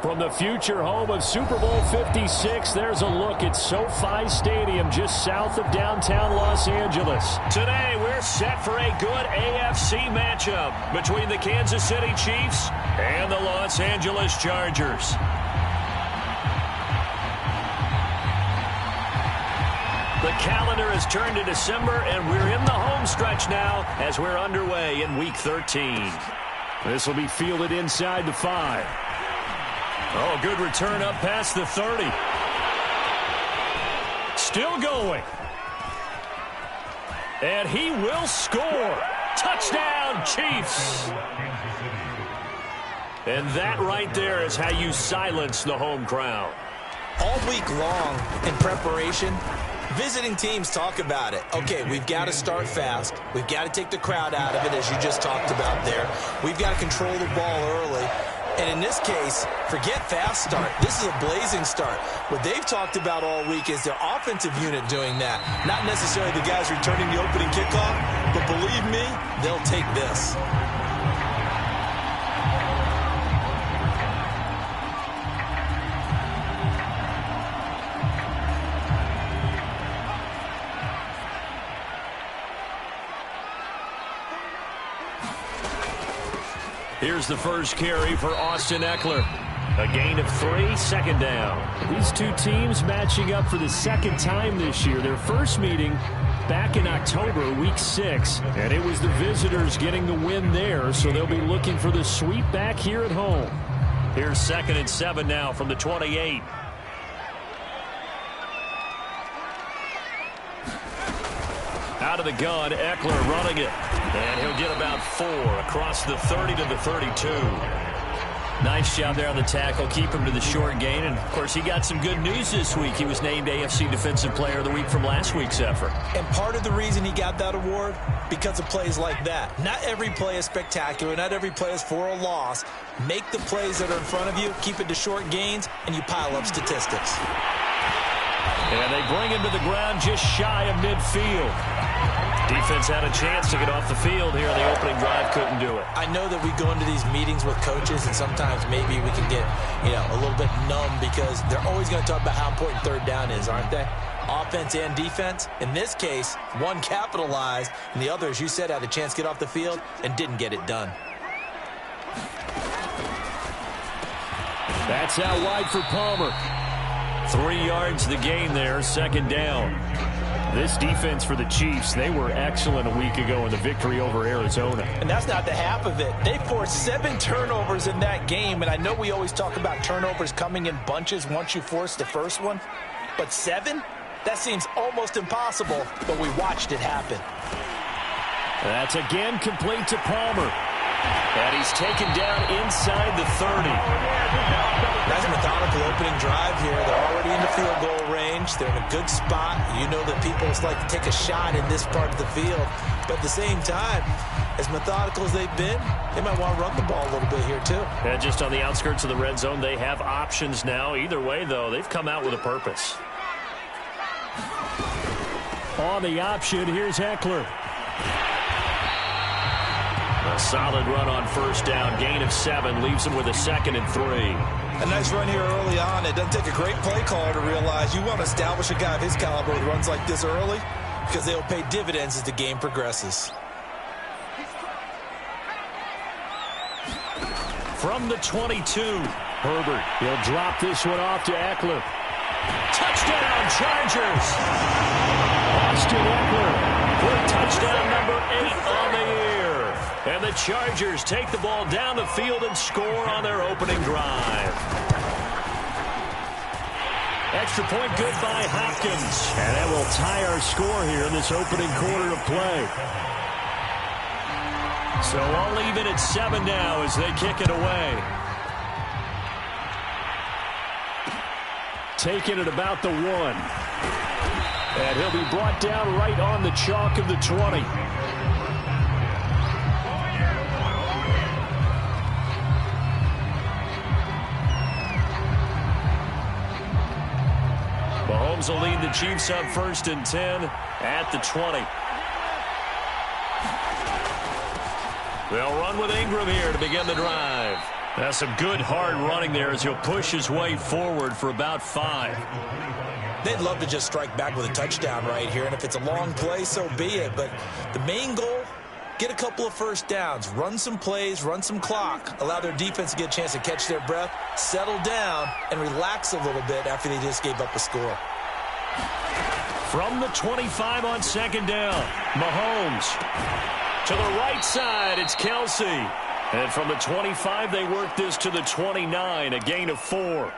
From the future home of Super Bowl 56, there's a look at SoFi Stadium just south of downtown Los Angeles. Today, we're set for a good AFC matchup between the Kansas City Chiefs and the Los Angeles Chargers. The calendar has turned to December, and we're in the home stretch now as we're underway in Week 13. This will be fielded inside the 5. Oh, good return up past the 30. Still going. And he will score. Touchdown, Chiefs. And that right there is how you silence the home crowd. All week long in preparation, visiting teams talk about it. Okay, we've got to start fast. We've got to take the crowd out of it, as you just talked about there. We've got to control the ball early. And in this case, forget fast start. This is a blazing start. What they've talked about all week is their offensive unit doing that. Not necessarily the guys returning the opening kickoff, but believe me, they'll take this. Here's the first carry for Austin Eckler. A gain of 3, second down. These two teams matching up for the second time this year. Their first meeting back in October, Week 6. And it was the visitors getting the win there, so they'll be looking for the sweep back here at home. Here's 2nd and 7 now from the 28. Out of the gun, Eckler running it. And he'll get about 4 across the 30 to the 32. Nice job there on the tackle. Keep him to the short gain. And, of course, he got some good news this week. He was named AFC Defensive Player of the Week from last week's effort. And part of the reason he got that award, because of plays like that. Not every play is spectacular. Not every play is for a loss. Make the plays that are in front of you, keep it to short gains, and you pile up statistics. And they bring him to the ground just shy of midfield. Defense had a chance to get off the field here on the opening drive, couldn't do it. I know that we go into these meetings with coaches, and sometimes maybe we can get, a little bit numb because they're always going to talk about how important third down is, aren't they? Offense and defense. In this case, one capitalized, and the other, as you said, had a chance to get off the field and didn't get it done. That's out wide for Palmer. 3 yards the gain there, second down. This defense for the Chiefs, they were excellent a week ago in the victory over Arizona. And that's not the half of it. They forced 7 turnovers in that game, and I know we always talk about turnovers coming in bunches once you force the first one, but 7? That seems almost impossible, but we watched it happen. That's again complete to Palmer. And he's taken down inside the 30. Nice methodical opening drive here. They're already in the field goal range. They're in a good spot. You know that people just like to take a shot in this part of the field. But at the same time, as methodical as they've been, they might want to run the ball a little bit here too. Yeah, just on the outskirts of the red zone, they have options now. Either way, though, they've come out with a purpose. On the option, here's Eckler. A solid run on first down. Gain of 7 leaves him with a 2nd and 3. A nice run here early on. It doesn't take a great play caller to realize you want to establish a guy of his caliber who runs like this early because they'll pay dividends as the game progresses. From the 22, Herbert. He'll drop this one off to Eckler. Touchdown, Chargers! Austin Eckler for touchdown number 8 on the year. And the Chargers take the ball down the field and score on their opening drive. Extra point good by Hopkins. And that will tie our score here in this opening quarter of play. So all even at 7 now as they kick it away. Taking it about the 1. And he'll be brought down right on the chalk of the 20. Mahomes will lead the Chiefs up 1st and 10 at the 20. They'll run with Ingram here to begin the drive. That's some good hard running there as he'll push his way forward for about 5. They'd love to just strike back with a touchdown right here, and if it's a long play, so be it. But the main goal, get a couple of first downs, run some plays, run some clock, allow their defense to get a chance to catch their breath, settle down, and relax a little bit after they just gave up a score. From the 25 on second down, Mahomes. To the right side, it's Kelsey. And from the 25, they work this to the 29, a gain of 4.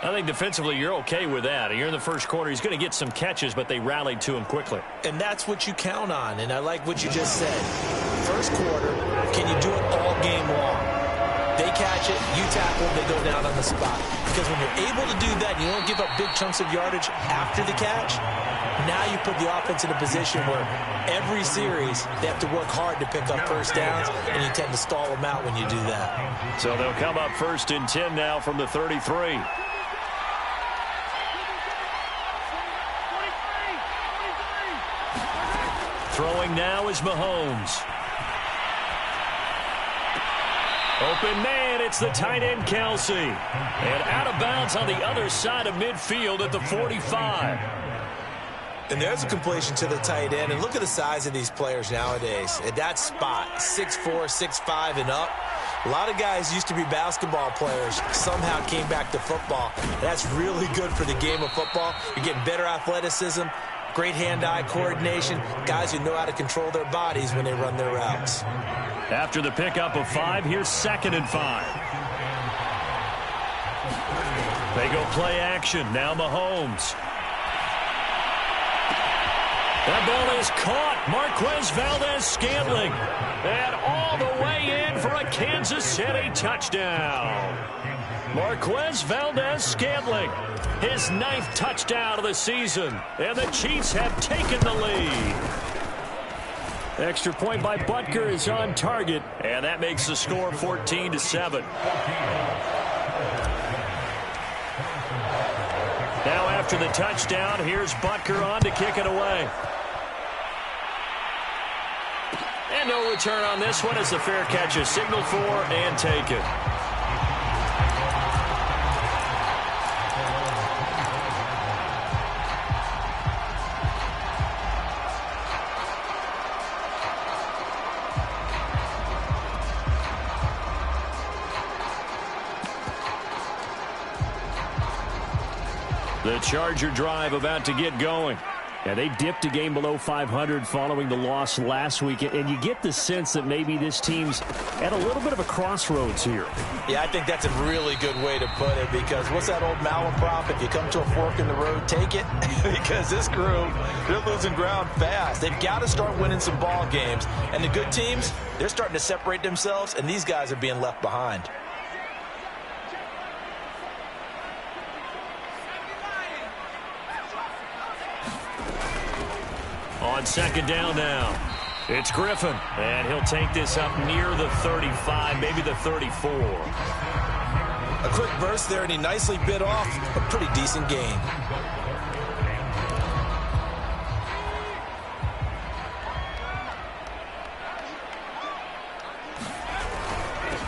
I think defensively you're okay with that. You're in the first quarter. He's going to get some catches, but they rallied to him quickly. And that's what you count on, and I like what you just said. First quarter, can you do it all game long? They catch it, you tackle, they go down on the spot. Because when you're able to do that, you don't give up big chunks of yardage after the catch, now you put the offense in a position where every series they have to work hard to pick up first downs, and you tend to stall them out when you do that. So they'll come up 1st and 10 now from the 33. Throwing now is Mahomes. Open man, it's the tight end Kelsey. And out of bounds on the other side of midfield at the 45. And there's a completion to the tight end. And look at the size of these players nowadays. At that spot, 6'4", 6'5", and up. A lot of guys used to be basketball players, somehow came back to football. That's really good for the game of football. You're getting better athleticism, great hand-eye coordination, guys who know how to control their bodies when they run their routes. After the pickup of 5, here's 2nd and 5. They go play action. Now Mahomes. That ball is caught. Marquez Valdez-Scantling. And all the way in for a Kansas City touchdown. Marquez Valdez-Scantling. His 9th touchdown of the season. And the Chiefs have taken the lead. Extra point by Butker is on target. And that makes the score 14-7. Now after the touchdown, here's Butker on to kick it away. And no return on this one as the fair catch is signaled for and taken. The Charger drive about to get going. Yeah, they dipped a game below 500 following the loss last week, and you get the sense that maybe this team's at a little bit of a crossroads here. Yeah, I think that's a really good way to put it, because what's that old malaprop? If you come to a fork in the road, take it. Because this crew, they're losing ground fast. They've got to start winning some ball games. And the good teams, they're starting to separate themselves, and these guys are being left behind. On second down now, it's Griffin, and he'll take this up near the 35, maybe the 34. A quick burst there, and he nicely bit off a pretty decent gain.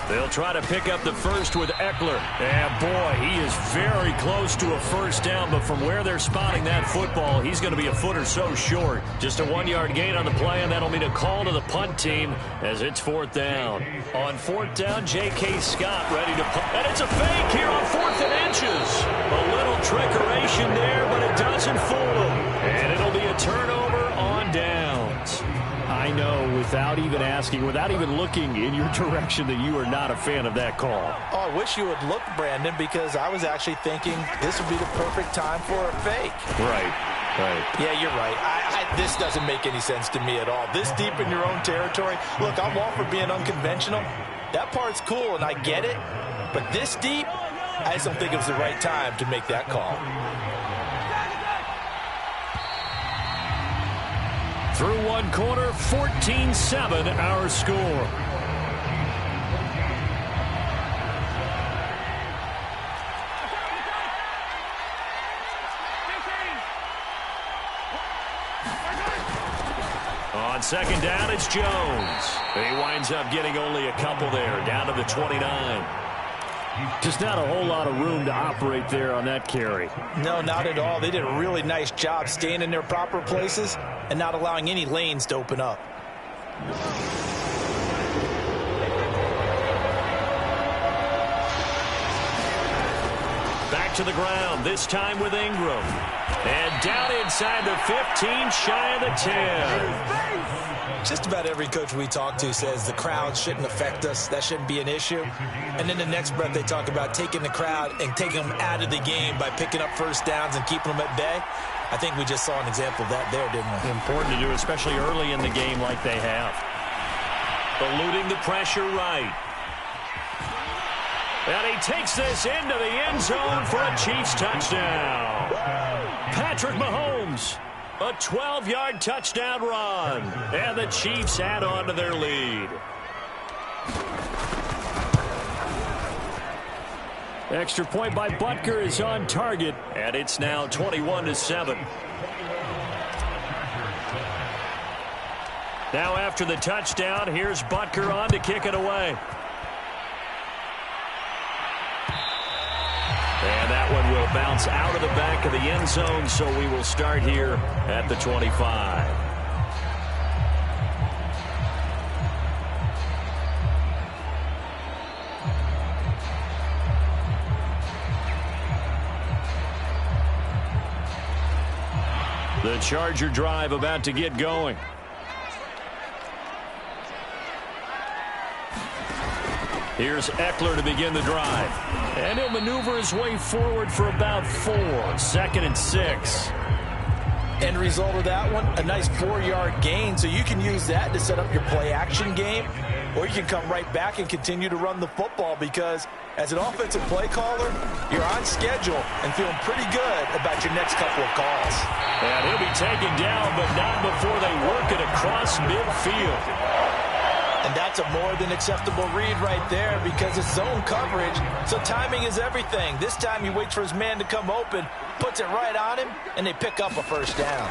They'll try to pick up the first with Eckler. And, boy, he is very close to a first down, but from where they're spotting that football, he's going to be a foot or so short. Just a 1-yard gain on the play, and that'll mean a call to the punt team as it's 4th down. On 4th down, J.K. Scott ready to punt. And it's a fake here on 4th and inches. A little trickeration there, but it doesn't fool him. And it'll be a turnover on downs. I know, without even asking, without even looking in your direction, that you are not a fan of that call. Oh, I wish you would look, Brandon, because I was actually thinking this would be the perfect time for a fake. Right. Yeah, you're right. This doesn't make any sense to me at all. This deep in your own territory. Look, I'm all for being unconventional. That part's cool, and I get it. But this deep, I just don't think it was the right time to make that call. Through one quarter, 14-7 our score. On On second down, it's Jones. He winds up getting only a couple there, down to the 29. Just not a whole lot of room to operate there on that carry. No, not at all. They did a really nice job staying in their proper places and not allowing any lanes to open up. Back to the ground, this time with Ingram. And down inside the 15, shy of the 10. Just about every coach we talk to says the crowd shouldn't affect us. That shouldn't be an issue. And then the next breath they talk about taking the crowd and taking them out of the game by picking up first downs and keeping them at bay. I think we just saw an example of that there, didn't we? Important to do, especially early in the game like they have. Eluding the pressure right. And he takes this into the end zone for a Chiefs touchdown. Patrick Mahomes. A 12-yard touchdown run. And the Chiefs add on to their lead. Extra point by Butker is on target. And it's now 21-7. Now after the touchdown, here's Butker on to kick it away. And that one will bounce out of the back of the end zone, so we will start here at the 25. The Charger drive about to get going. Here's Eckler to begin the drive. And he'll maneuver his way forward for about 4. 2nd and 6. End result of that one, a nice 4-yard gain. So you can use that to set up your play-action game. Or you can come right back and continue to run the football because as an offensive play caller, you're on schedule and feeling pretty good about your next couple of calls. And he'll be taken down, but not before they work it across midfield. And that's a more than acceptable read right there because it's zone coverage, so timing is everything. This time he waits for his man to come open, puts it right on him, and they pick up a first down.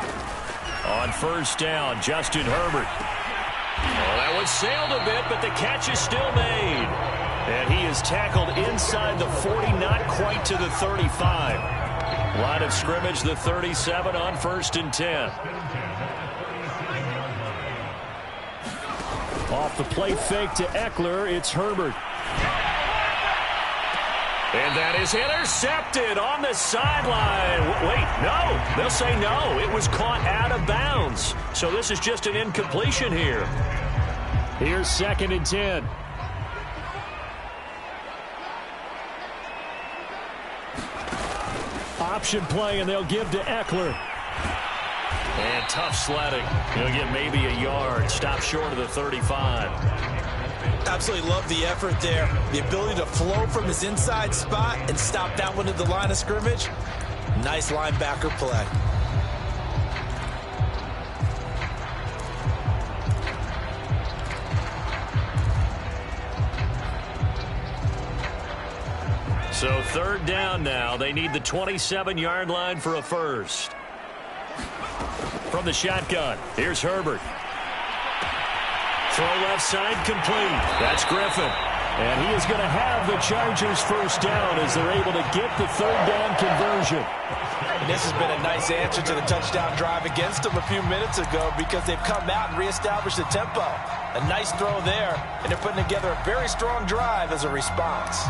On first down, Justin Herbert. Well, that was sailed a bit, but the catch is still made. And he is tackled inside the 40, not quite to the 35. Line of scrimmage, the 37 on 1st and 10. Off the play fake to Eckler, it's Herbert. And that is intercepted on the sideline. Wait, no. They'll say no. It was caught out of bounds. So this is just an incompletion here. Here's 2nd and 10. Option play, and they'll give to Eckler. And tough sledding. He'll get maybe a yard. Stop short of the 35. Absolutely love the effort there. The ability to flow from his inside spot and stop that one at the line of scrimmage. Nice linebacker play. So 3rd down now. They need the 27-yard line for a first. From the shotgun, here's Herbert. Throw left side complete. That's Griffin. And he is going to have the Chargers first down as they're able to get the 3rd down conversion. And this has been a nice answer to the touchdown drive against them a few minutes ago because they've come out and reestablished the tempo. A nice throw there, and they're putting together a very strong drive as a response.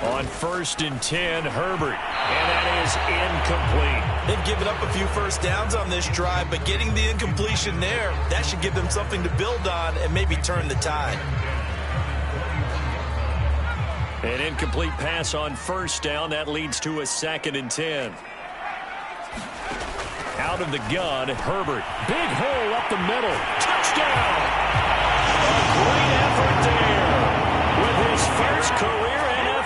On 1st and 10, Herbert. And that is incomplete. They've given up a few first downs on this drive, but getting the incompletion there, that should give them something to build on and maybe turn the tide. An incomplete pass on 1st down. That leads to a 2nd and 10. Out of the gun, Herbert. Big hole up the middle. Touchdown! A great effort there with his first career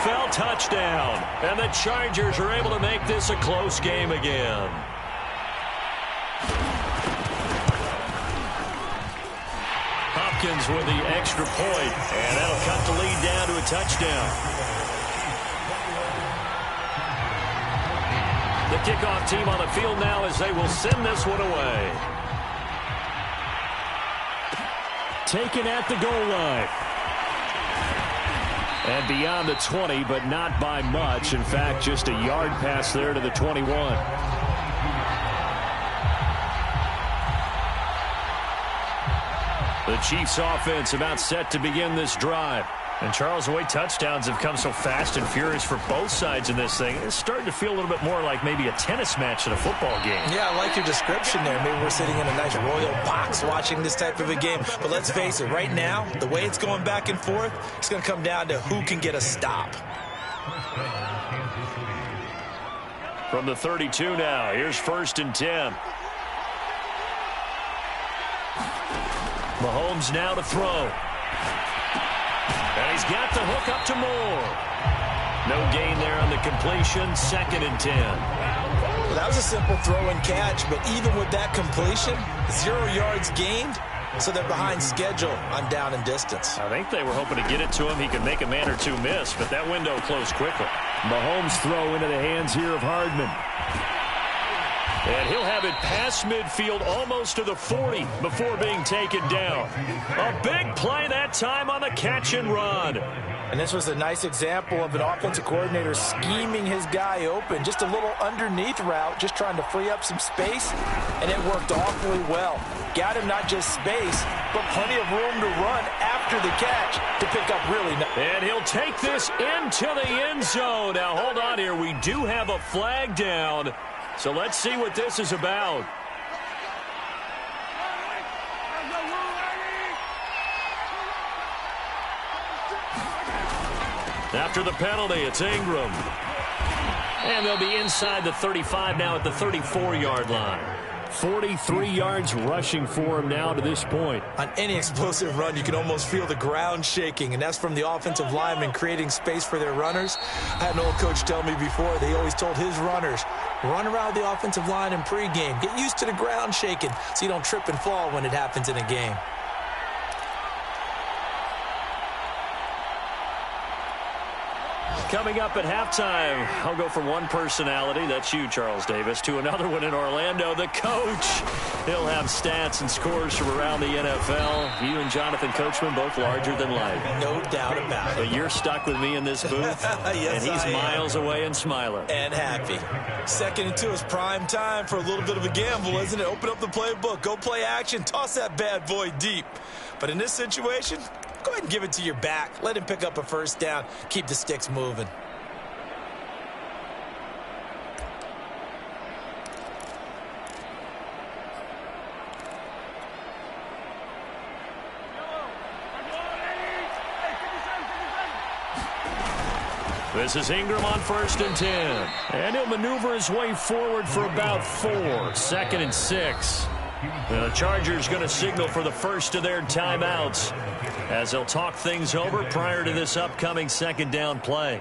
NFL touchdown. And the Chargers are able to make this a close game again. Hopkins with the extra point, and that'll cut the lead down to a touchdown. The kickoff team on the field now as they will send this one away. Taken at the goal line. And beyond the 20, but not by much. In fact, just a yard pass there to the 21. The Chiefs offense about set to begin this drive. And Charles, the way touchdowns have come so fast and furious for both sides in this thing, it's starting to feel a little bit more like maybe a tennis match in a football game. Yeah, I like your description there. Maybe we're sitting in a nice royal box watching this type of a game. But let's face it, right now, the way it's going back and forth, it's going to come down to who can get a stop. From the 32 now, here's 1st and 10. Mahomes now to throw. And he's got the hook up to Moore. No gain there on the completion. 2nd and 10. Well, that was a simple throw and catch, but even with that completion, 0 yards gained, so they're behind schedule on down and distance. I think they were hoping to get it to him. He could make a man or two miss, but that window closed quickly. Mahomes throw into the hands here of Hardman. And he'll have it past midfield almost to the 40 before being taken down. A big play that time on the catch and run. And this was a nice example of an offensive coordinator scheming his guy open. Just a little underneath route, just trying to free up some space, and it worked awfully well. Got him not just space, but plenty of room to run after the catch to pick up really nice. And he'll take this into the end zone. Now, hold on here. We do have a flag down. So let's see what this is about. After the penalty, it's Ingram. And they'll be inside the 35 now at the 34-yard line. 43 yards rushing for him now to this point. On any explosive run, you can almost feel the ground shaking, and that's from the offensive linemen creating space for their runners. I had an old coach tell me before, they always told his runners, run around the offensive line in pregame. Get used to the ground shaking so you don't trip and fall when it happens in a game. Coming up at halftime, I'll go from one personality, that's you, Charles Davis, to another one in Orlando, the coach. He'll have stats and scores from around the NFL. You and Jonathan Coachman, both larger than life. No doubt about it. But you're stuck with me in this booth, yes, and he's miles away and smiling. And happy. 2nd and 2 is prime time for a little bit of a gamble, isn't it? Open up the playbook, go play action, toss that bad boy deep. But in this situation, go ahead and give it to your back. Let him pick up a 1st down. Keep the sticks moving. This is Ingram on 1st and 10. And he'll maneuver his way forward for about 4. 2nd and 6. The Chargers going to signal for the first of their timeouts as they'll talk things over prior to this upcoming 2nd down play.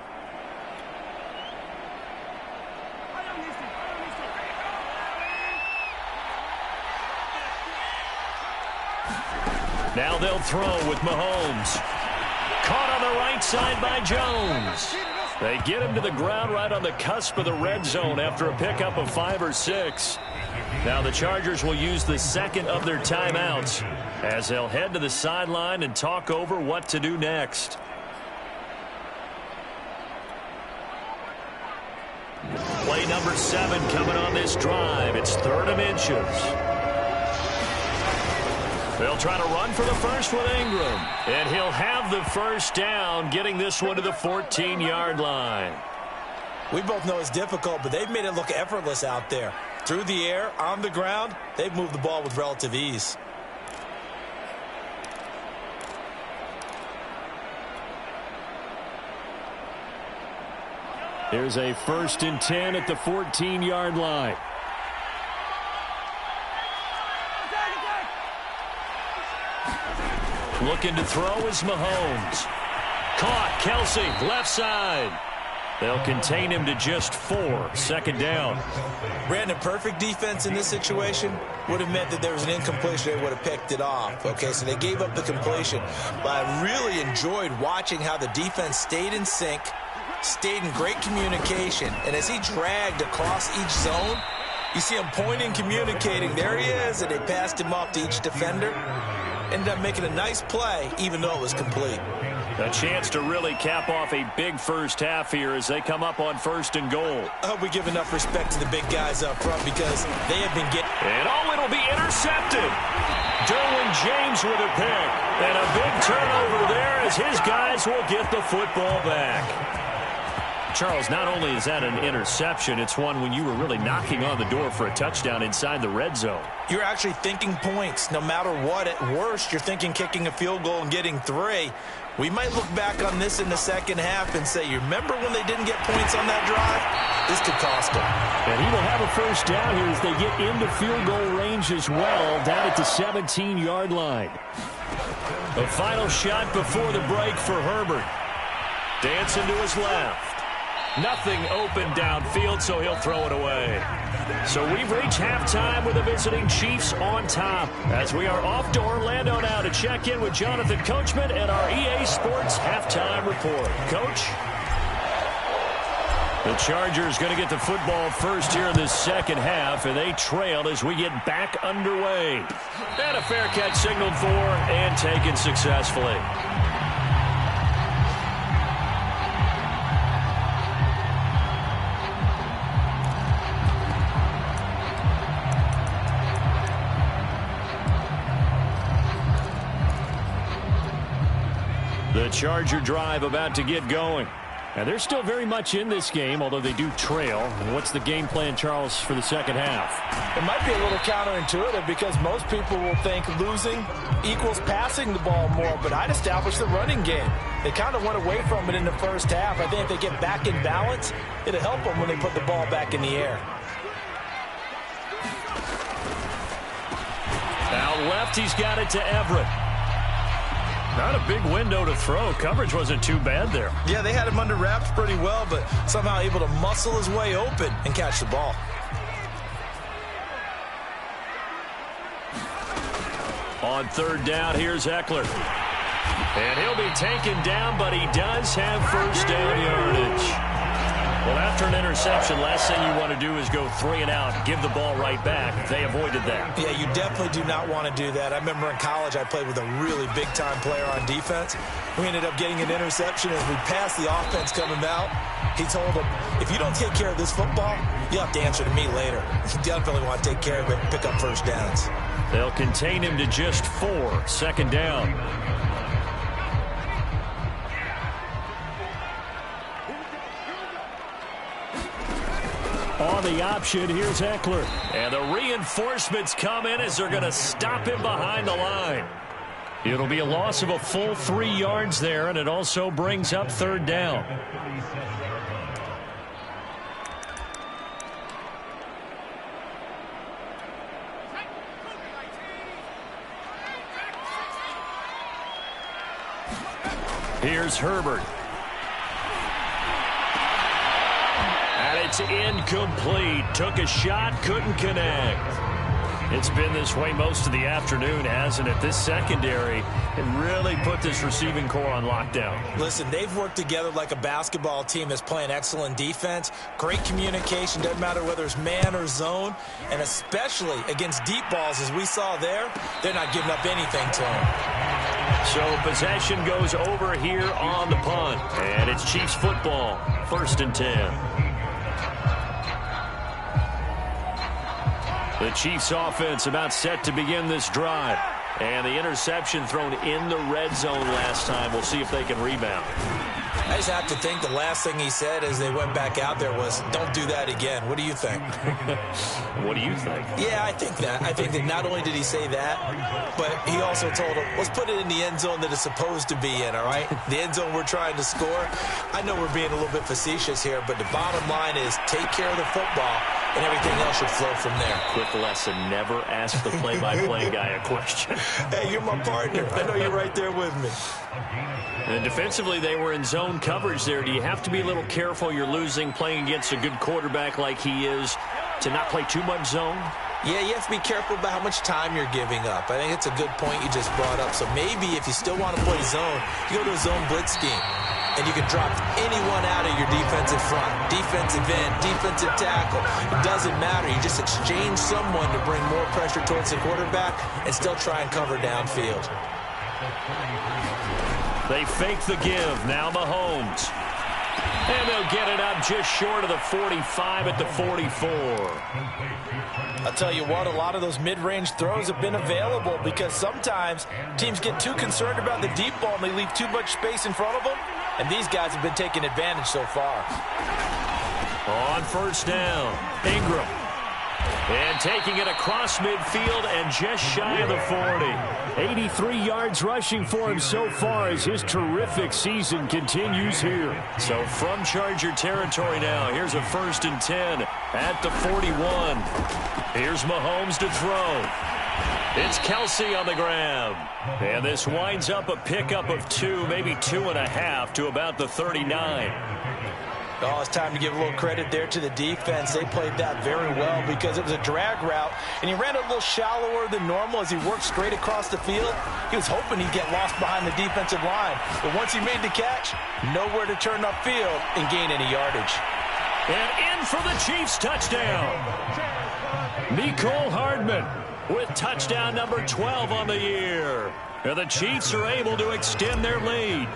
Now they'll throw with Mahomes. Caught on the right side by Jones. They get him to the ground right on the cusp of the red zone after a pickup of 5 or 6. Now the Chargers will use the 2nd of their timeouts as they'll head to the sideline and talk over what to do next. Play number 7 coming on this drive. It's 3rd and inches. They'll try to run for the first with Ingram. And he'll have the 1st down, getting this one to the 14-yard line. We both know it's difficult, but they've made it look effortless out there. Through the air, on the ground, they've moved the ball with relative ease. Here's a 1st and 10 at the 14-yard line. Looking to throw is Mahomes. Caught, Kelsey, left side. They'll contain him to just 4. Second down. Brandon, perfect defense in this situation would have meant that there was an incompletion. They would have picked it off. Okay, so they gave up the completion. But I really enjoyed watching how the defense stayed in sync, stayed in great communication. And as he dragged across each zone, you see him pointing, communicating. There he is, and they passed him off to each defender. Ended up making a nice play, even though it was complete. A chance to really cap off a big first half here as they come up on 1st and goal. I hope we give enough respect to the big guys up front because they have been getting... And it'll be intercepted. Derwin James with a pick. And a big turnover there as his guys will get the football back. Charles, not only is that an interception, it's one when you were really knocking on the door for a touchdown inside the red zone. You're actually thinking points. No matter what, at worst, you're thinking kicking a field goal and getting 3. We might look back on this in the second half and say, you remember when they didn't get points on that drive? This could cost them. And he will have a first down here as they get into field goal range as well, down at the 17-yard line. The final shot before the break for Herbert. Dancing to his left. Nothing open downfield, so he'll throw it away. So we've reached halftime with the visiting Chiefs on top as we are off to Orlando now to check in with Jonathan Coachman and our EA Sports halftime report. Coach? The Chargers going to get the football first here in the second half, and they trailed as we get back underway. And a fair catch signaled for and taken successfully. The Charger drive about to get going. And they're still very much in this game, although they do trail. And what's the game plan, Charles, for the second half? It might be a little counterintuitive because most people will think losing equals passing the ball more, but I'd establish the running game. They kind of went away from it in the first half. I think if they get back in balance, it'll help them when they put the ball back in the air. Out left, he's got it to Everett. Not a big window to throw. Coverage wasn't too bad there. Yeah, they had him under wraps pretty well, but somehow able to muscle his way open and catch the ball. On 3rd down, here's Eckler. And he'll be taken down, but he does have first down yardage. Well, after an interception, last thing you want to do is go 3 and out, give the ball right back. They avoided that. Yeah, you definitely do not want to do that. I remember in college I played with a really big-time player on defense. We ended up getting an interception as we passed the offense coming out. He told him, if you don't take care of this football, you'll have to answer to me later. You definitely want to take care of it and pick up first downs. They'll contain him to just 4. Second down. On the option, here's Eckler. And the reinforcements come in as they're going to stop him behind the line. It'll be a loss of a full 3 yards there, and it also brings up 3rd down. Here's Herbert. It's incomplete. Took a shot, couldn't connect. It's been this way most of the afternoon, hasn't it? This secondary it really put this receiving core on lockdown. Listen, they've worked together like a basketball team that's playing excellent defense. Great communication, doesn't matter whether it's man or zone. And especially against deep balls, as we saw there, they're not giving up anything to them. So possession goes over here on the punt. And it's Chiefs football, 1st and 10. The Chiefs offense about set to begin this drive. And the interception thrown in the red zone last time. We'll see if they can rebound. I just have to think the last thing he said as they went back out there was, don't do that again. What do you think? What do you think? Yeah, I think that. I think that not only did he say that, but he also told him, let's put it in the end zone that it's supposed to be in, all right? The end zone we're trying to score. I know we're being a little bit facetious here, but the bottom line is take care of the football and everything else should flow from there. Quick lesson, never ask the play-by-play guy a question. Hey, you're my partner. I know you're right there with me. And defensively, they were in zone coverage there. Do you have to be a little careful? You're losing, playing against a good quarterback like he is, to not play too much zone? Yeah, you have to be careful about how much time you're giving up. I think it's a good point you just brought up. So maybe if you still want to play zone, you go to a zone blitz scheme. And you can drop anyone out of your defensive front, defensive end, defensive tackle. It doesn't matter. You just exchange someone to bring more pressure towards the quarterback and still try and cover downfield. They fake the give. Now Mahomes. And they'll get it up just short of the 45 at the 44. I'll tell you what, a lot of those mid-range throws have been available because sometimes teams get too concerned about the deep ball and they leave too much space in front of them. And these guys have been taking advantage so far. On first down, Ingram. And taking it across midfield and just shy of the 40. 83 yards rushing for him so far as his terrific season continues here. So from Charger territory now, here's a 1st and 10 at the 41. Here's Mahomes to throw. It's KC on the ground. And this winds up a pickup of 2, maybe 2.5 to about the 39. Oh, it's time to give a little credit there to the defense. They played that very well because it was a drag route, and he ran a little shallower than normal as he worked straight across the field. He was hoping he'd get lost behind the defensive line, but once he made the catch, nowhere to turn upfield and gain any yardage. And in for the Chiefs touchdown. Mecole Hardman with touchdown number 12 on the year. And the Chiefs are able to extend their lead.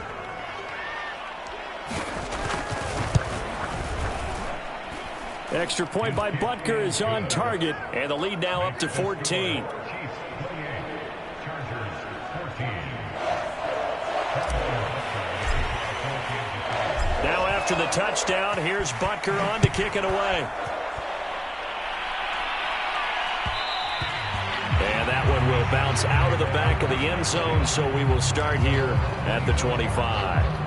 Extra point by Butker is on target, and the lead now up to 14. Now after the touchdown, here's Butker on to kick it away. And that one will bounce out of the back of the end zone, so we will start here at the 25.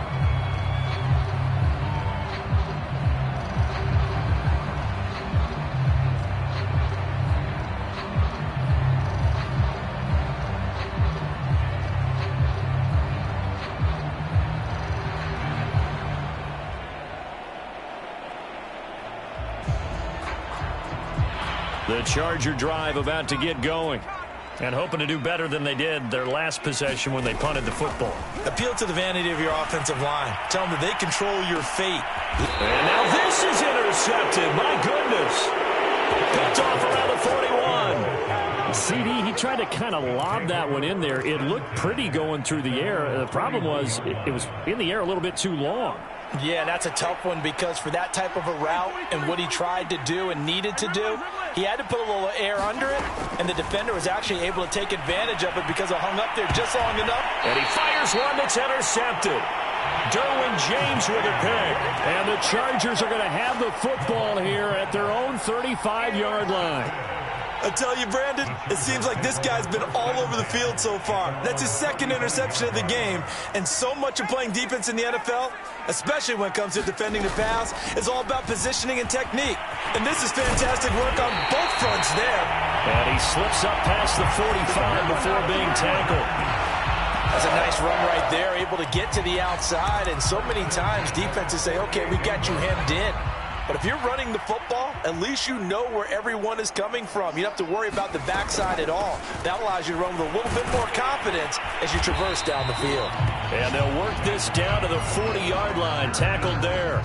The Charger drive about to get going and hoping to do better than they did their last possession when they punted the football. Appeal to the vanity of your offensive line. Tell them that they control your fate. And now this is intercepted. My goodness. Picked off around the 41. CD, he tried to kind of lob that one in there. It looked pretty going through the air. The problem was it was in the air a little bit too long. Yeah, and that's a tough one because for that type of a route and what he tried to do and needed to do, he had to put a little air under it, and the defender was actually able to take advantage of it because it hung up there just long enough. And he fires one that's intercepted. Derwin James with a pick. And the Chargers are going to have the football here at their own 35-yard line. I tell you, Brandon, it seems like this guy's been all over the field so far. That's his second interception of the game. And so much of playing defense in the NFL, especially when it comes to defending the pass, is all about positioning and technique. And this is fantastic work on both fronts there. And he slips up past the 45 before being tackled. That's a nice run right there, able to get to the outside. And so many times defenses say, okay, we got you hemmed in. But if you're running the football, at least you know where everyone is coming from. You don't have to worry about the backside at all. That allows you to run with a little bit more confidence as you traverse down the field. And they'll work this down to the 40-yard line, tackled there.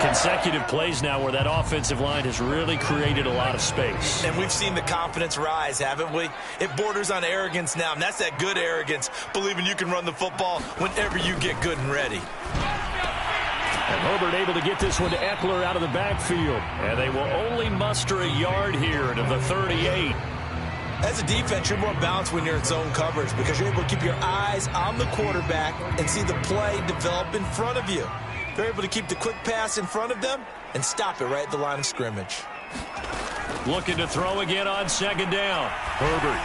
Consecutive plays now where that offensive line has really created a lot of space. And we've seen the confidence rise, haven't we? It borders on arrogance now, and that's that good arrogance, believing you can run the football whenever you get good and ready. And Herbert able to get this one to Eckler out of the backfield. And they will only muster a yard here to the 38. As a defense, you're more balanced when you're in zone coverage because you're able to keep your eyes on the quarterback and see the play develop in front of you. They're able to keep the quick pass in front of them and stop it right at the line of scrimmage. Looking to throw again on second down. Herbert.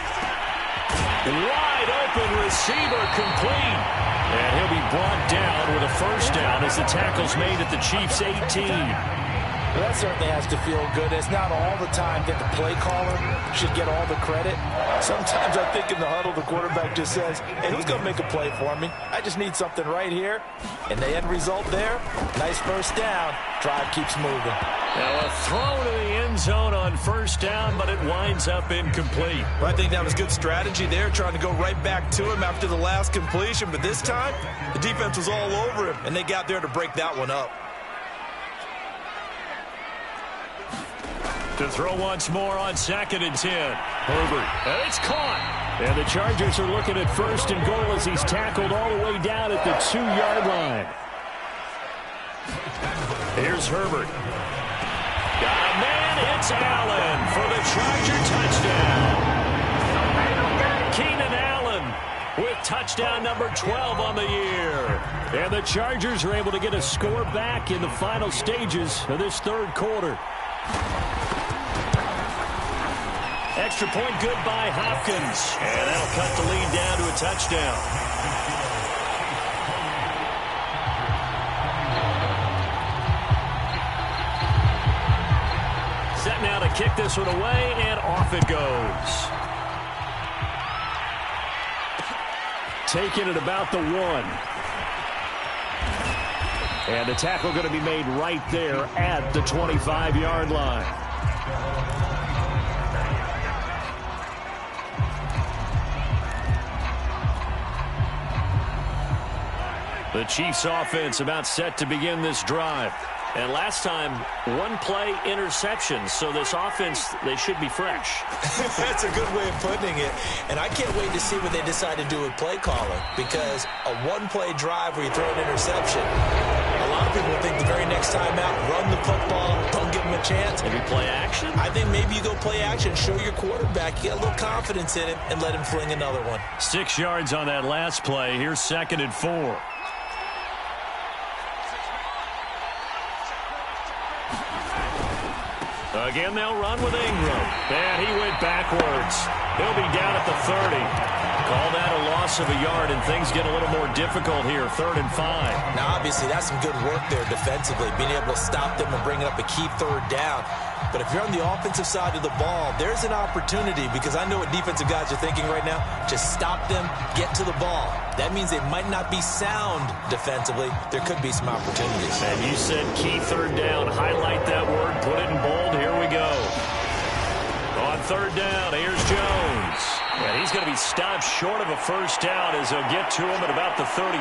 Wide open receiver complete. And he'll be brought down with a first down as the tackle's made at the Chiefs' 18. Well, that certainly has to feel good. It's not all the time that the play caller should get all the credit. Sometimes I think in the huddle, the quarterback just says, hey, who's going to make a play for me? I just need something right here. And the end result there, nice first down. Drive keeps moving. Now a throw to the end zone on first down, but it winds up incomplete. Well, I think that was good strategy there, trying to go right back to him after the last completion. But this time, the defense was all over him, and they got there to break that one up. To throw once more on 2nd and 10. Herbert, and it's caught. And the Chargers are looking at 1st and goal as he's tackled all the way down at the 2-yard line. Here's Herbert. Got a man, it's Allen for the Charger touchdown. Keenan Allen with touchdown number 12 on the year. And the Chargers are able to get a score back in the final stages of this 3rd quarter. Extra point good by Hopkins. And that'll cut the lead down to a touchdown. Set now to kick this one away, and off it goes. Taking it about the 1. And the tackle going to be made right there at the 25-yard line. The Chiefs offense about set to begin this drive. And last time, 1-play interception. So this offense, they should be fresh. That's a good way of putting it. And I can't wait to see what they decide to do with play calling. Because a 1-play drive where you throw an interception, a lot of people think the very next time out, run the football, don't give them a chance. Maybe play action? I think maybe you go play action, show your quarterback, you get a little confidence in him, and let him fling another one. 6 yards on that last play. Here's 2nd and 4. Again, they'll run with Ingram. And he went backwards. He'll be down at the 30. Call that a loss of a yard, and things get a little more difficult here. 3rd and 5. Now, obviously, that's some good work there defensively, being able to stop them and bring up a key 3rd down. But if you're on the offensive side of the ball, there's an opportunity, because I know what defensive guys are thinking right now. Just stop them, get to the ball. That means they might not be sound defensively. There could be some opportunities. And you said key 3rd down. Highlight that word. Put it in bold. Here we go. On 3rd down, here's Jones. And he's going to be stopped short of a first down as they'll get to him at about the 33.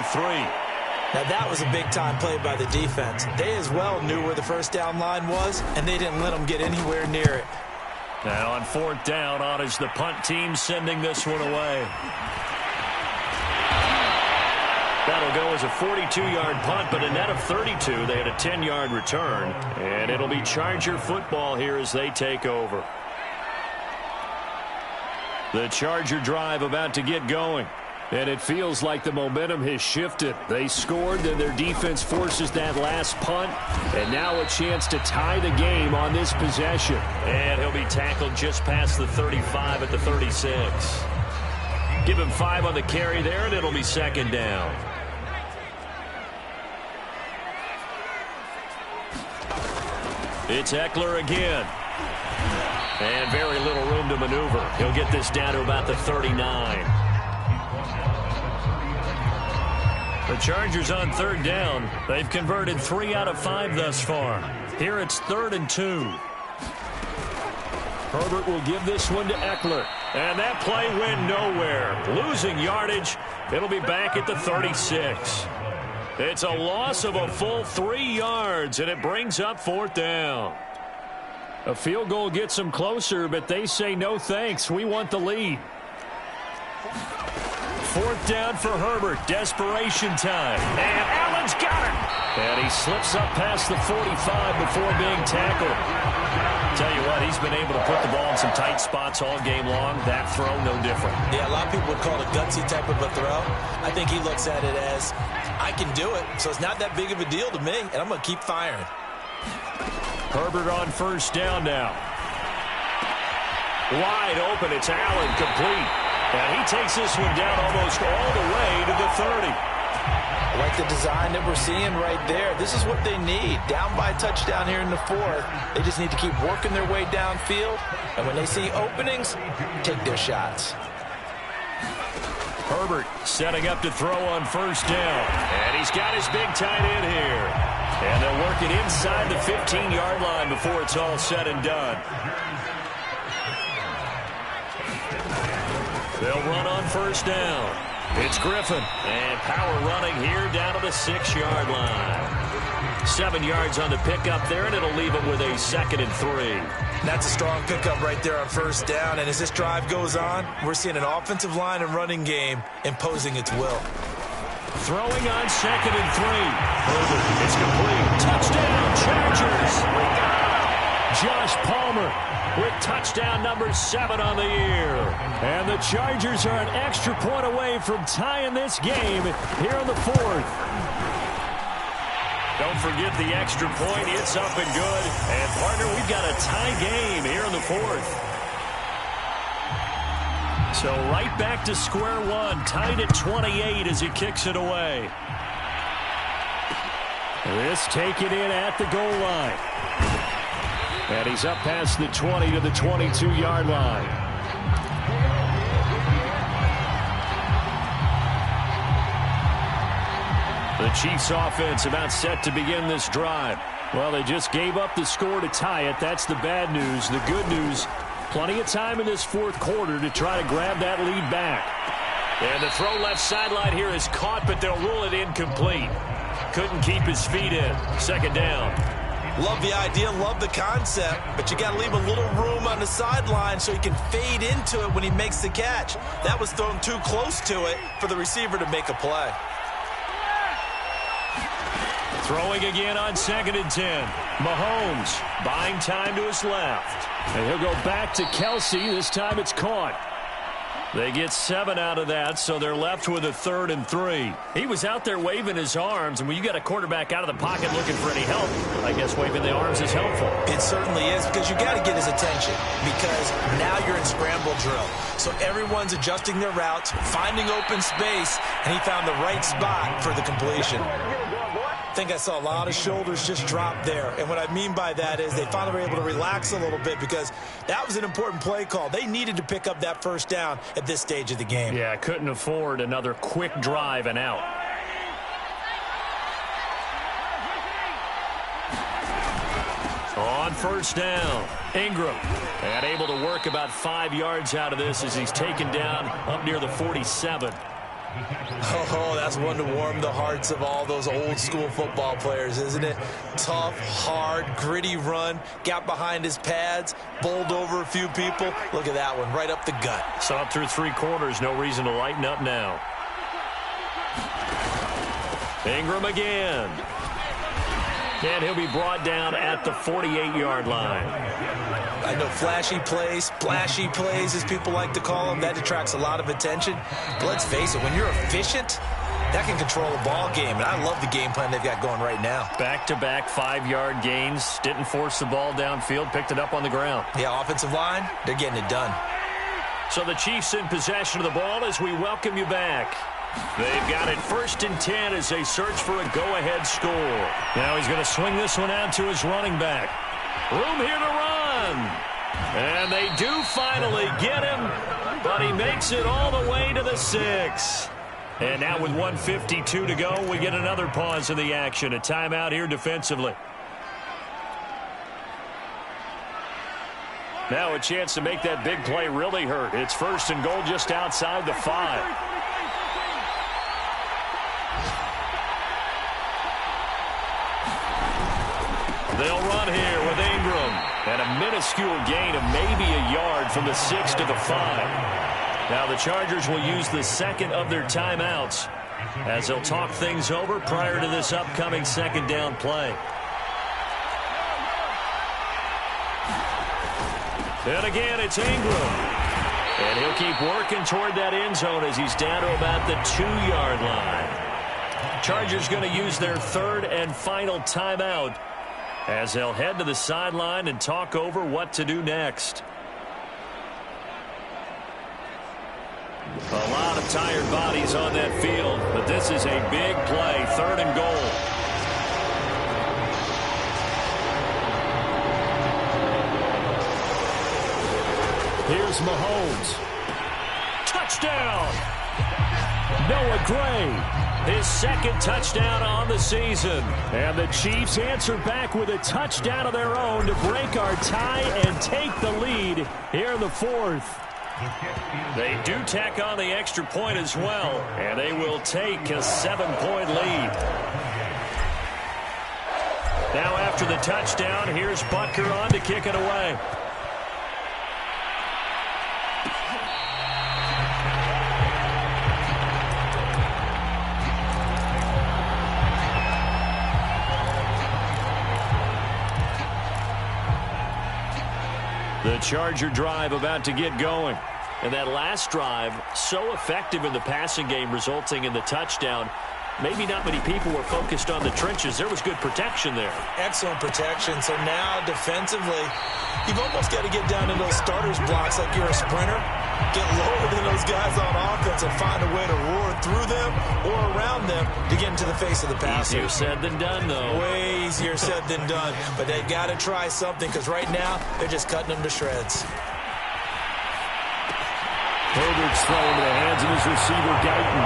Now, that was a big-time play by the defense. They as well knew where the first down line was, and they didn't let them get anywhere near it. Now on 4th down, on is the punt team sending this one away. That'll go as a 42-yard punt, but a net of 32. They had a 10-yard return, and it'll be Charger football here as they take over. The Charger drive about to get going. And it feels like the momentum has shifted. They scored, then their defense forces that last punt. And now a chance to tie the game on this possession. And he'll be tackled just past the 35 at the 36. Give him 5 on the carry there, and it'll be 2nd down. It's Eckler again. And very little room to maneuver. He'll get this down to about the 39. The Chargers on 3rd down. They've converted 3 out of 5 thus far. Here it's 3rd and 2. Herbert will give this one to Eckler. And that play went nowhere. Losing yardage. It'll be back at the 36. It's a loss of a full 3 yards, and it brings up 4th down. A field goal gets them closer, but they say no thanks. We want the lead. 4th down for Herbert. Desperation time. And Allen's got it. And he slips up past the 45 before being tackled. Tell you what, he's been able to put the ball in some tight spots all game long. That throw, no different. Yeah, a lot of people would call it a gutsy type of a throw. I think he looks at it as, I can do it, so it's not that big of a deal to me, and I'm going to keep firing. Herbert on 1st down now. Wide open. It's Allen, complete. And he takes this one down almost all the way to the 30. I like the design that we're seeing right there. This is what they need. Down by a touchdown here in the fourth. They just need to keep working their way downfield. And when they see openings, take their shots. Herbert setting up to throw on first down. And he's got his big tight end here. And they'll work it inside the 15-yard line before it's all said and done. They'll run on first down. It's Griffin. And power running here down to the 6-yard line. 7 yards on the pickup there, and it'll leave it with a 2nd and 3. That's a strong pickup right there on first down. And as this drive goes on, we're seeing an offensive line and running game imposing its will. Throwing on 2nd and 3. Herbert, it's complete. Touchdown, Chargers. Josh Palmer with touchdown number 7 on the year. And the Chargers are an extra point away from tying this game here in the 4th. Don't forget the extra point. It's up and good. And, partner, we've got a tie game here in the 4th. So right back to square one. Tied at 28 as he kicks it away. This taken in at the goal line. And he's up past the 20 to the 22-yard line. The Chiefs offense about set to begin this drive. Well, they just gave up the score to tie it. That's the bad news. The good news, plenty of time in this 4th quarter to try to grab that lead back. And the throw left sideline here is caught, but they'll rule it incomplete. Couldn't keep his feet in. 2nd down. Love the idea, love the concept, but you got to leave a little room on the sideline so he can fade into it when he makes the catch. That was thrown too close to it for the receiver to make a play. Throwing again on 2nd and 10. Mahomes buying time to his left. And he'll go back to KC. This time it's caught. They get 7 out of that, so they're left with a 3rd and 3. He was out there waving his arms, and when you got a quarterback out of the pocket looking for any help, I guess waving the arms is helpful. It certainly is, because you got to get his attention, because now you're in scramble drill. So everyone's adjusting their routes, finding open space, and he found the right spot for the completion. I think I saw a lot of shoulders just drop there. And what I mean by that is they finally were able to relax a little bit because that was an important play call. They needed to pick up that first down at this stage of the game. Yeah, couldn't afford another quick drive and out. On first down, Ingram. And able to work about 5 yards out of this as he's taken down up near the 47. Oh, that's one to warm the hearts of all those old school football players, isn't it? Tough, hard, gritty run, got behind his pads, bowled over a few people. Look at that one, right up the gut. Saw it through 3 quarters, no reason to lighten up now. Ingram again. And he'll be brought down at the 48-yard line. I know flashy plays, splashy plays, as people like to call them, that attracts a lot of attention. But let's face it, when you're efficient, that can control a ball game. And I love the game plan they've got going right now. Back-to-back 5-yard gains. Didn't force the ball downfield. Picked it up on the ground. Yeah, offensive line, they're getting it done. So the Chiefs in possession of the ball as we welcome you back. They've got it 1st and 10 as they search for a go-ahead score. Now he's going to swing this one out to his running back. Room here to run. And they do finally get him, but he makes it all the way to the 6. And now with 1:52 to go, we get another pause in the action. A timeout here defensively. Now a chance to make that big play really hurt. It's 1st and goal just outside the 5. They'll run here with Ingram. And a minuscule gain of maybe a yard from the 6 to the 5. Now the Chargers will use the 2nd of their timeouts as they'll talk things over prior to this upcoming 2nd down play. And again, it's Ingram. And he'll keep working toward that end zone as he's down to about the 2-yard line. Chargers going to use their 3rd and final timeout as they'll head to the sideline and talk over what to do next. A lot of tired bodies on that field, but this is a big play, 3rd and goal. Here's Mahomes. Touchdown! Noah Gray. His 2nd touchdown on the season. And the Chiefs answer back with a touchdown of their own to break our tie and take the lead here in the 4th. They do tack on the extra point as well, and they will take a 7-point lead. Now after the touchdown, here's Butker on to kick it away. The Charger drive about to get going. And that last drive, so effective in the passing game, resulting in the touchdown. Maybe not many people were focused on the trenches. There was good protection there. Excellent protection. So now, defensively, you've almost got to get down in those starters blocks like you're a sprinter. Get lower than those guys on offense and find a way to roar through them or around them to get into the face of the passer. Easier said than done, though. Way easier said than done. But they've got to try something because right now they're just cutting them to shreds. Herbert's throw into the hands of his receiver, Guyton.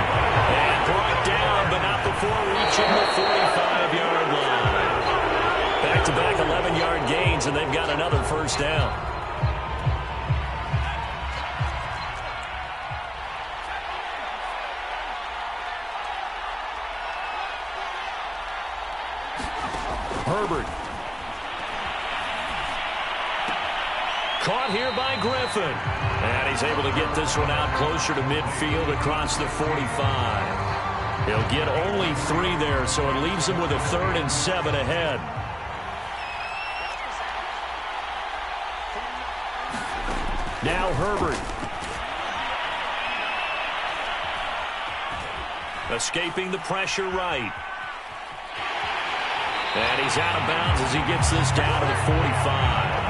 And brought down, but not before reaching the 45-yard line. Back-to-back 11-yard gains, and they've got another 1st down. Herbert. Caught here by Griffin. And he's able to get this one out closer to midfield across the 45. He'll get only 3 there, so it leaves him with a 3rd and 7 ahead. Now Herbert. Escaping the pressure right. And he's out of bounds as he gets this down to the 45.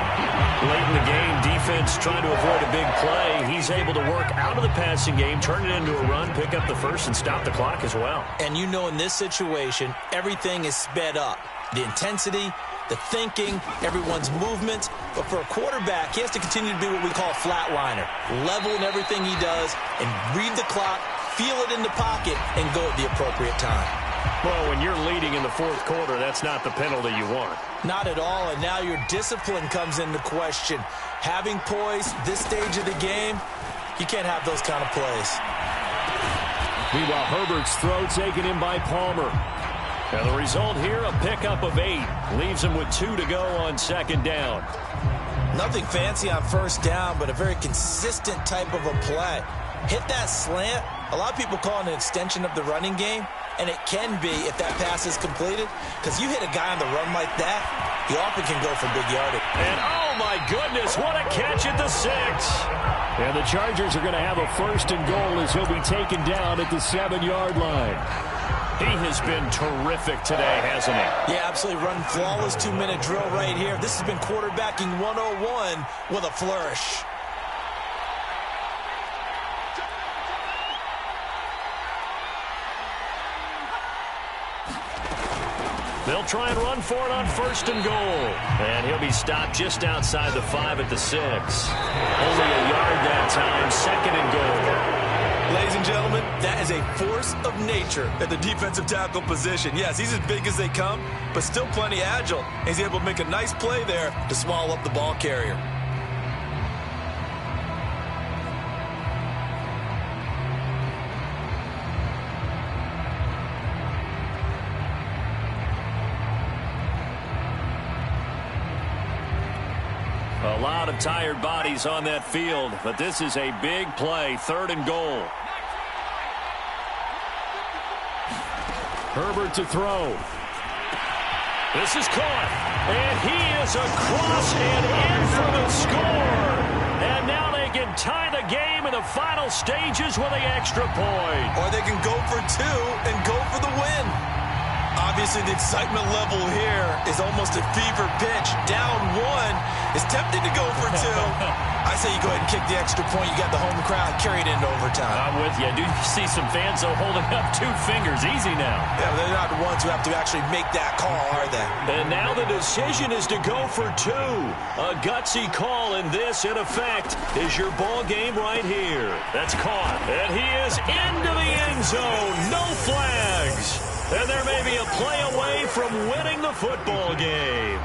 Late in the game, defense trying to avoid a big play. He's able to work out of the passing game, turn it into a run, pick up the 1st, and stop the clock as well. And you know in this situation, everything is sped up. The intensity, the thinking, everyone's movement. But for a quarterback, he has to continue to be what we call a flatliner. Level in everything he does and read the clock, feel it in the pocket, and go at the appropriate time. Well, when you're leading in the 4th quarter, that's not the penalty you want. Not at all, and now your discipline comes into question. Having poise this stage of the game, you can't have those kind of plays. Meanwhile, Herbert's throw taken in by Palmer. And the result here, a pickup of 8. Leaves him with 2 to go on 2nd down. Nothing fancy on 1st down, but a very consistent type of a play. Hit that slant. A lot of people call it an extension of the running game. And it can be if that pass is completed. Because you hit a guy on the run like that, he often can go for big yardage. And oh my goodness, what a catch at the 6. And the Chargers are going to have a 1st and goal as he'll be taken down at the 7-yard line. He has been terrific today, hasn't he? Yeah, absolutely. Run flawless 2-minute drill right here. This has been quarterbacking 101 with a flourish. They'll try and run for it on 1st and goal. And he'll be stopped just outside the 5 at the 6. Only a yard that time, 2nd and goal. Ladies and gentlemen, that is a force of nature at the defensive tackle position. Yes, he's as big as they come, but still plenty agile. He's able to make a nice play there to swallow up the ball carrier. A lot of tired bodies on that field, but this is a big play, 3rd and goal. Herbert to throw. This is caught, and he is across and in for the score. And now they can tie the game in the final stages with an extra point. Or they can go for 2 and go for the win. Obviously, the excitement level here is almost a fever pitch. Down one, is tempted to go for two. I say you go ahead and kick the extra point. You got the home crowd, carry it into overtime. I'm with you. I do see some fans holding up 2 fingers. Easy now. Yeah, they're not the ones who have to actually make that call, are they? And now the decision is to go for 2. A gutsy call, and this, in effect, is your ball game right here. That's caught. And he is into the end zone. No flags. And there may be a play away from winning the football game.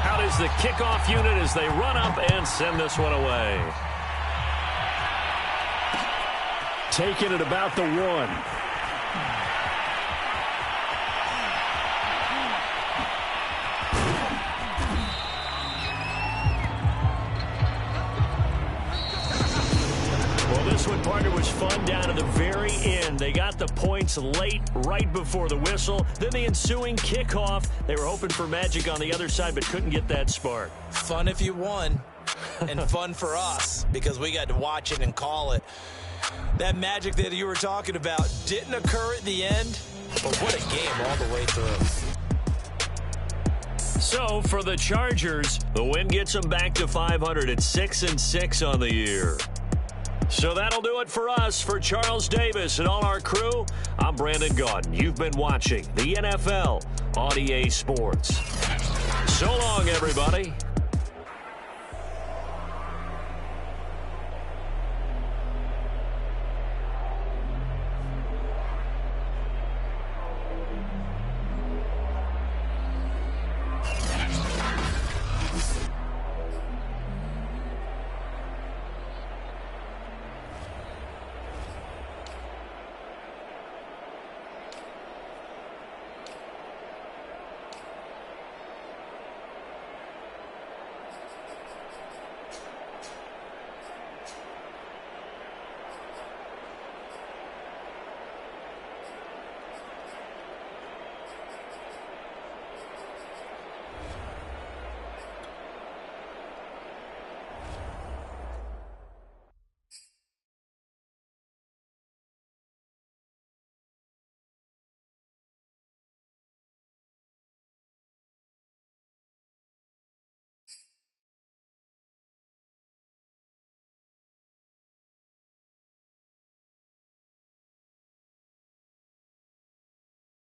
Out is the kickoff unit as they run up and send this one away. Taking it about the 1. This one, partner, was fun down to the very end. They got the points late, right before the whistle. Then the ensuing kickoff. They were hoping for magic on the other side, but couldn't get that spark. Fun if you won, and fun for us, because we got to watch it and call it. That magic that you were talking about didn't occur at the end, but what a game all the way through. So, for the Chargers, the win gets them back to 500 at 6-6 on the year. So that'll do it for us. For Charles Davis and all our crew, I'm Brandon Gaudin. You've been watching the NFL on EA Sports. So long, everybody.